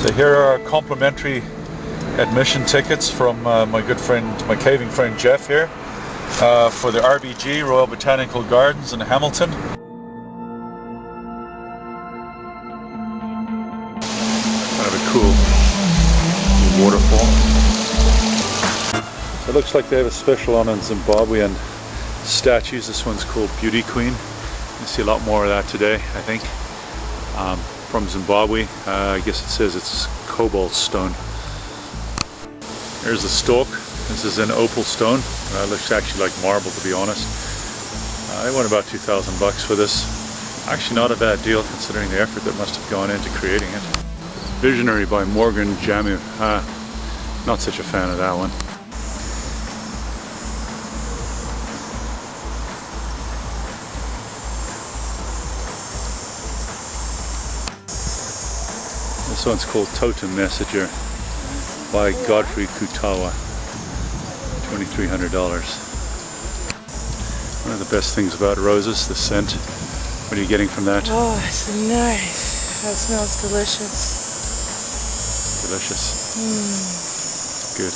So here are complimentary admission tickets from my good friend, my caving friend Jeff here, for the RBG, Royal Botanical Gardens in Hamilton. Kind of a cool waterfall. So it looks like they have a special on Zimbabwean statues. This one's called Beauty Queen. You see a lot more of that today, I think. From Zimbabwe. I guess it says it's cobalt stone. There's the stalk. This is an opal stone. Looks actually like marble, to be honest. I won about 2,000 bucks for this. Actually not a bad deal considering the effort that must have gone into creating it. Visionary by Morgan Jamu. Not such a fan of that one. This one's called Totem Messenger by Godfrey Kutawa, $2,300. One of the best things about roses, the scent. What are you getting from that? Oh, it's nice. That smells delicious. Delicious. Good.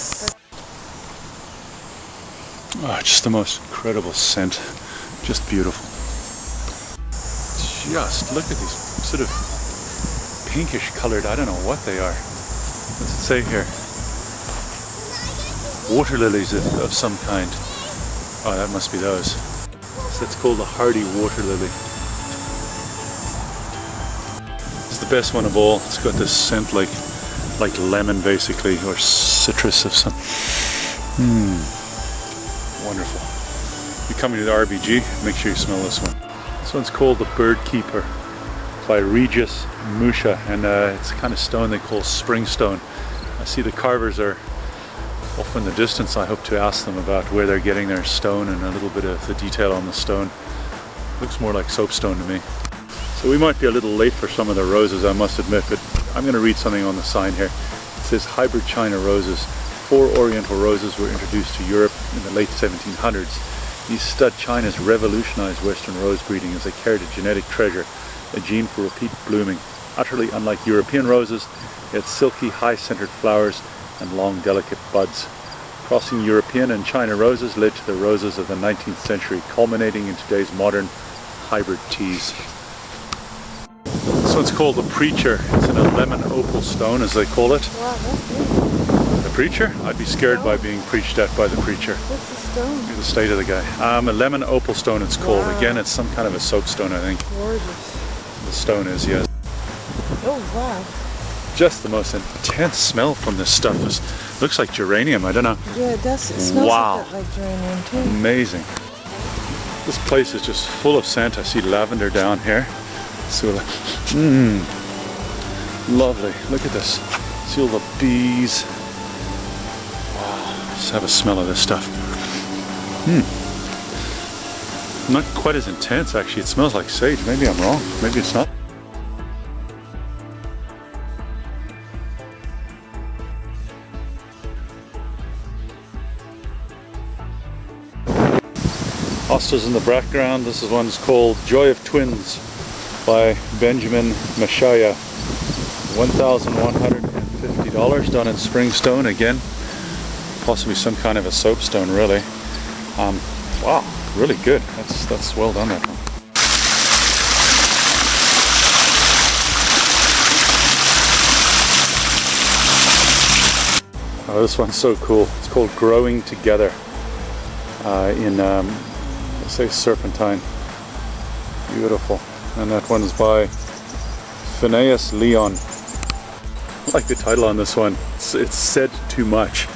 Oh, just the most incredible scent. Just beautiful. Just look at these sort of pinkish colored, I don't know what they are. What's it say here? Water lilies of some kind. Oh, that must be those. So it's called the hardy water lily. It's the best one of all. It's got this scent like lemon basically, or citrus of some. Wonderful. If you're coming to the RBG, make sure you smell this one. This one's called the Bird Keeper by Regis Musha, and it's a kind of stone they call spring stone. I see the carvers are off in the distance. I hope to ask them about where they're getting their stone and a little bit of the detail on the stone. Looks more like soapstone to me. So we might be a little late for some of the roses, I must admit, but I'm going to read something on the sign here. It says hybrid China roses. 4 Oriental roses were introduced to Europe in the late 1700s. These stud Chinas revolutionized Western rose breeding as they carried a genetic treasure, a gene for repeat blooming. Utterly unlike European roses, it had silky, high-centered flowers and long, delicate buds. Crossing European and China roses led to the roses of the 19th century, culminating in today's modern hybrid teas. This one's called the Preacher. It's in a lemon opal stone, as they call it. Wow, that's good. The Preacher? I'd be scared by being preached at by the preacher. What's the stone? Look at the state of the guy. A lemon opal stone it's called. Wow. Again, it's some kind of a soapstone, I think. Gorgeous. The stone is, yes. Oh, wow. Just the most intense smell from this stuff. It looks like geranium, I don't know. Yeah, it does. It smells Wow. like that, like geranium too. Amazing. This place is just full of scent. I see lavender down here. So, lovely. Look at this. See all the bees. Wow. Just have a smell of this stuff. Not quite as intense actually. It smells like sage. Maybe I'm wrong. Maybe it's not. Hostas in the background. This is one's called Joy of Twins by Benjamin Mashaya. $1,150 done in springstone again. Possibly some kind of a soapstone, really. Wow, really good. That's well done, that one. Oh, this one's so cool. It's called Growing Together in let's say serpentine. Beautiful. And that one's by Phineas Leon. I like the title on this one. It's said too much.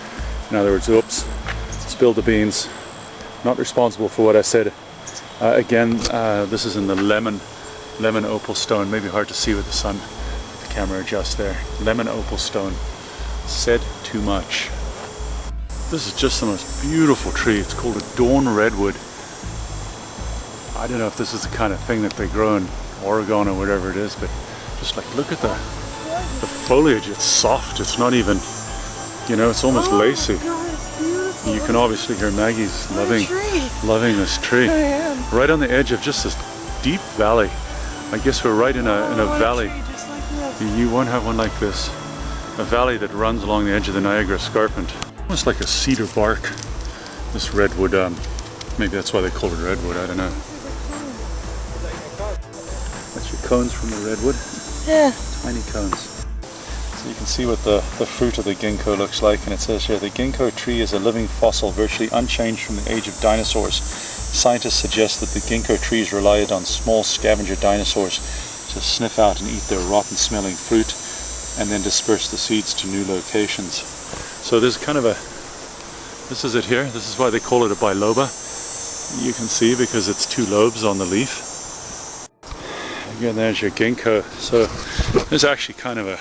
In other words, oops, spilled the beans. Not responsible for what I said. Again, this is in the lemon opal stone. Maybe hard to see with the sun. The camera adjusts there. Lemon opal stone. Said too much. This is just the most beautiful tree. It's called a dawn redwood. I don't know if this is the kind of thing that they grow in Oregon or whatever it is, but just like look at the foliage. It's soft. It's not even, you know, it's almost lacy. God, it's beautiful. You can obviously hear Maggie's loving this tree. I am. Right on the edge of just this deep valley. I guess we're right in a valley. Tree just like this. You won't have one like this. a valley that runs along the edge of the Niagara Escarpment. Almost like a cedar bark. This redwood, maybe that's why they call it redwood, I don't know. That's your cones from the redwood? Yeah. Tiny cones. So you can see what the fruit of the ginkgo looks like, and it says here, the ginkgo tree is a living fossil virtually unchanged from the age of dinosaurs. Scientists suggest that the ginkgo trees relied on small scavenger dinosaurs to sniff out and eat their rotten smelling fruit and then disperse the seeds to new locations. So there's kind of this is it here, this is why they call it a biloba. You can see because it's two lobes on the leaf. Again, there's your ginkgo. So there's actually kind of a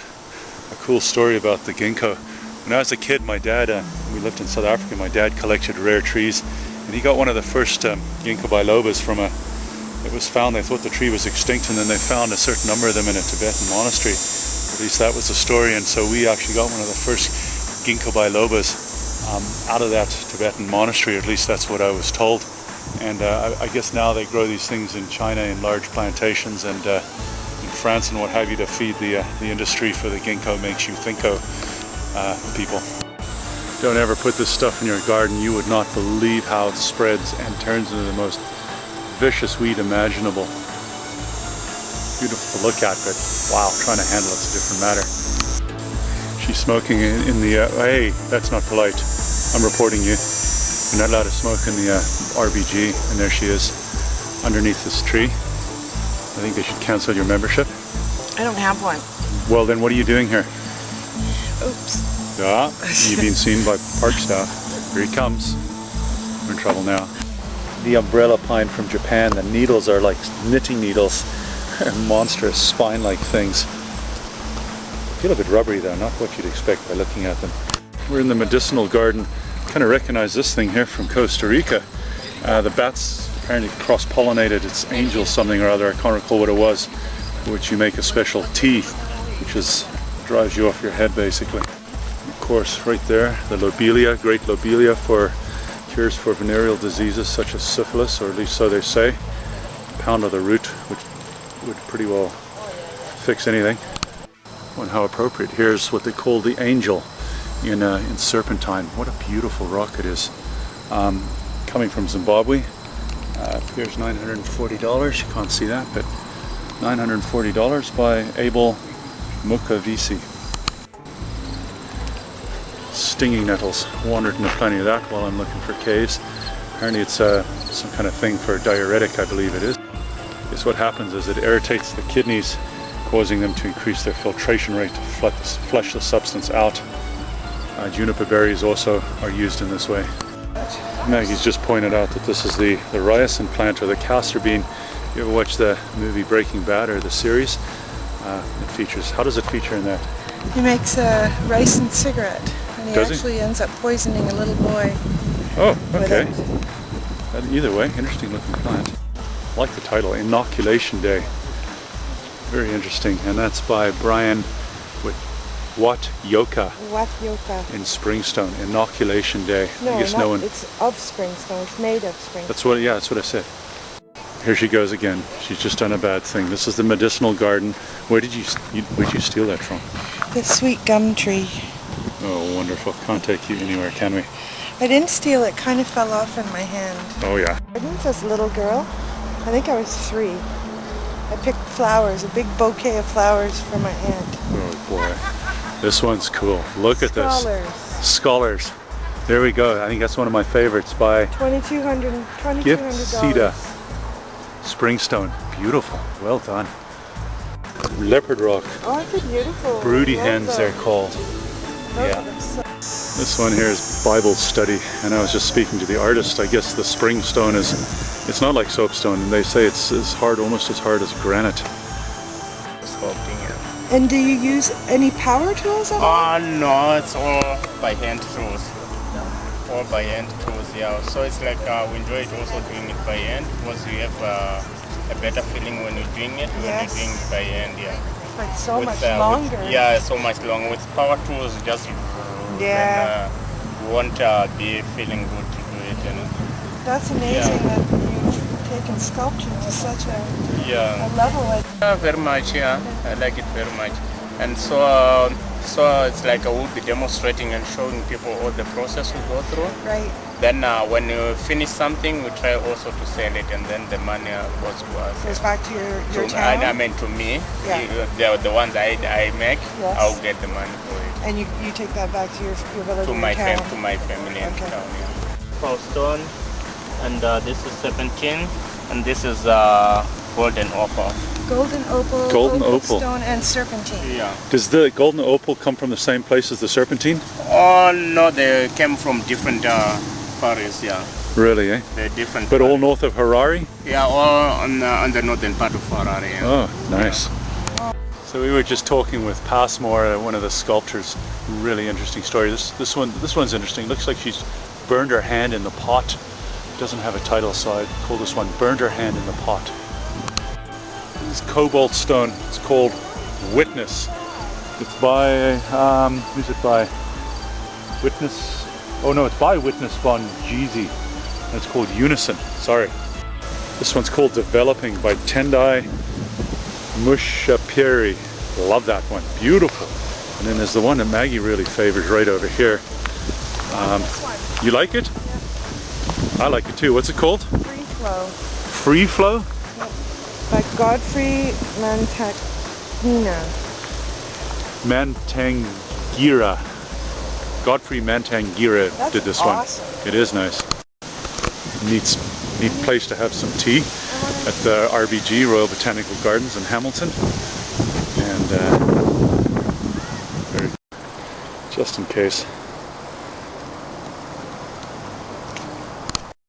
cool story about the ginkgo. When I was a kid, my dad, we lived in South Africa, my dad collected rare trees, and he got one of the first ginkgo bilobas from it was found, they thought the tree was extinct, and then they found a certain number of them in a Tibetan monastery. At least that was the story, and so we actually got one of the first ginkgo bilobas out of that Tibetan monastery, at least that's what I was told. And I guess now they grow these things in China in large plantations, and in France and what have you, to feed the industry for the ginkgo makes you thinko people. Don't ever put this stuff in your garden. You would not believe how it spreads and turns into the most vicious weed imaginable. Beautiful to look at, but wow, trying to handle it's a different matter. She's smoking in the, hey, that's not polite. I'm reporting you. You're not allowed to smoke in the RBG, and there she is, underneath this tree. I think they should cancel your membership. I don't have one. Well, then what are you doing here? Oops. Yeah, you've been seen by park staff. Here he comes. We're in trouble now. The umbrella pine from Japan, the needles are like knitting needles. They're monstrous spine-like things. Feel a bit rubbery though, not what you'd expect by looking at them. We're in the medicinal garden. Kind of recognize this thing here from Costa Rica. The bats apparently cross-pollinated. It's angel something or other, I can't recall what it was, for which you make a special tea, which drives you off your head basically. And of course, right there, the lobelia, great lobelia for cures for venereal diseases such as syphilis, or at least so they say. A pound of the root, which would pretty well fix anything. Oh, and how appropriate. Here's what they call the angel in serpentine. What a beautiful rock it is. Coming from Zimbabwe. Here's $940. You can't see that, but $940 by Abel Mukavisi. Stinging nettles. Wandered into plenty of that while I'm looking for caves. Apparently it's some kind of thing for diuretic, I believe it is. Guess what happens is it irritates the kidneys, causing them to increase their filtration rate to flush the substance out. Juniper berries also are used in this way. Maggie's just pointed out that this is the ricin plant, or the castor bean. You ever watch the movie Breaking Bad, or the series? It features. How does it feature in that? He makes a ricin cigarette, and he Does he? actually ends up poisoning a little boy. Oh, okay. with it. Either way, interesting looking plant. I like the title, Inoculation Day. Very interesting, and that's by Brian with Wat Yoka Wat Yoka. in Springstone. Inoculation Day. No, I guess not, no one. it's of Springstone. It's made of Springstone. That's what. Yeah, that's what I said. Here she goes again. She's just done a bad thing. This is the medicinal garden. Where'd you steal that from? The sweet gum tree. Oh, wonderful. Can't take you anywhere, can we? I didn't steal it. Kind of fell off in my hand. Oh yeah. As a little girl, I think I was 3. I picked flowers, a big bouquet of flowers for my aunt. Oh boy. This one's cool. Look at this. Scholars. Scholars. There we go. I think that's one of my favorites by $2,200. Gift Sita. Springstone. Beautiful. Well done. Leopard rock. Oh, they're beautiful. Broody I love hens they're them. called. Yeah. This one here is Bible study, and I was just speaking to the artist. I guess the springstone it's not like soapstone, and they say it's as hard, almost as hard as granite. Sculpting, yeah. And do you use any power tools at all? No, it's all by hand tools. All by hand tools, yeah. So it's like we enjoy it also doing it by hand, because you have a better feeling when you're doing it, when you're doing it by hand, yeah. Like so much With, longer. yeah, so much longer. With power tools, just Yeah. you won't be feeling good to do it. And That's amazing that you've taken sculpture to such a yeah, level. very much. Yeah, I like it very much. And so So it's like I will be demonstrating and showing people all the process we go through. Right. Then when you finish something, we try also to sell it, and then the money goes to us. Goes back to your To, town. I mean, to me, Yeah. the ones I make, Yes. I'll get the money for it. And you take that back to your village To or my your town. to my family in Okay. town. Yeah. Pearl stone, and this is 17, and this is golden opal. Golden opal, Golden opal. stone, and serpentine. Yeah. Does the golden opal come from the same place as the serpentine? Oh no, they came from different quarries. Yeah, Really, eh? they're different. But all quarries. north of Harare? Yeah, all on the northern part of Harare. Yeah. Oh, nice. So we were just talking with Passmore, one of the sculptors. Really interesting story. This one's interesting. Looks like she's burned her hand in the pot. It doesn't have a title, so I call this one "Burned Her Hand in the Pot." This cobalt stone. It's called Witness. It's by who's it by? Witness. Oh no, it's by Witness von Jeezy. It's called Unison. Sorry. This one's called Developing by Tendai Mushapiri. Love that one. Beautiful. And then there's the one that Maggie really favors right over here. You like it? Yeah. I like it too. What's it called? Free flow. Free Flow? By Godfrey Mantangira. Mantangira. Godfrey Mantangira That's did this awesome. one. It is nice. Neat place to have some tea at the RBG, Royal Botanical Gardens in Hamilton. And just in case.